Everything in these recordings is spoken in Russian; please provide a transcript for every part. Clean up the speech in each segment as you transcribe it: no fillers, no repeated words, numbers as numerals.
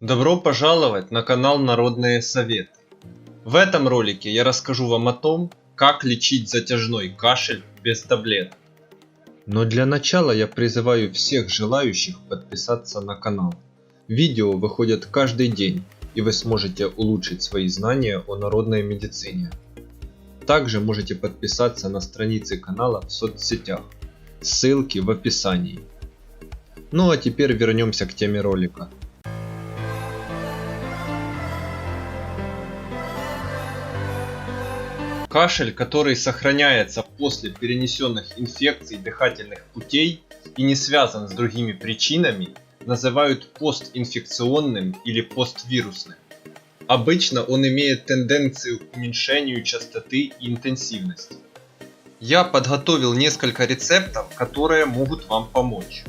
Добро пожаловать на канал Народные Советы. В этом ролике я расскажу вам о том, как лечить затяжной кашель без таблеток. Но для начала я призываю всех желающих подписаться на канал. Видео выходят каждый день, и вы сможете улучшить свои знания о народной медицине. Также можете подписаться на страницы канала в соцсетях. Ссылки в описании. Ну а теперь вернемся к теме ролика. Кашель, который сохраняется после перенесенных инфекций дыхательных путей и не связан с другими причинами, называют постинфекционным или поствирусным. Обычно он имеет тенденцию к уменьшению частоты и интенсивности. Я подготовил несколько рецептов, которые могут вам помочь.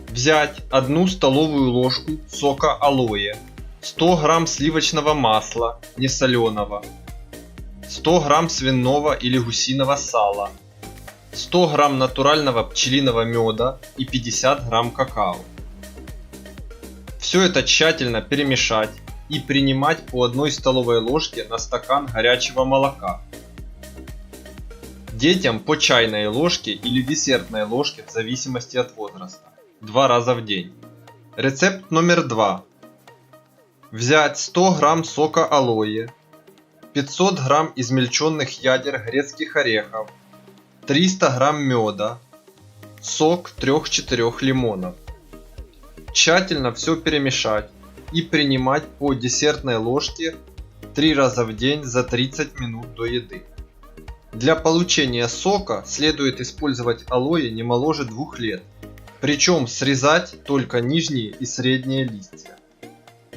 Взять 1 столовую ложку сока алоэ, 100 грамм сливочного масла, несоленого, 100 грамм свиного или гусиного сала, 100 грамм натурального пчелиного меда и 50 грамм какао. Все это тщательно перемешать и принимать по 1 столовой ложке на стакан горячего молока. Детям по чайной ложке или десертной ложке в зависимости от возраста, 2 раза в день. Рецепт номер 2. Взять 100 грамм сока алоэ, 500 грамм измельченных ядер грецких орехов, 300 грамм меда, сок 3-4 лимонов. Тщательно все перемешать и принимать по десертной ложке 3 раза в день за 30 минут до еды. Для получения сока следует использовать алоэ не моложе 2 лет, причем срезать только нижние и средние листья.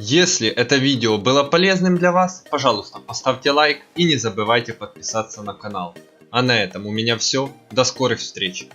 Если это видео было полезным для вас, пожалуйста, поставьте лайк и не забывайте подписаться на канал. А на этом у меня все. До скорых встреч!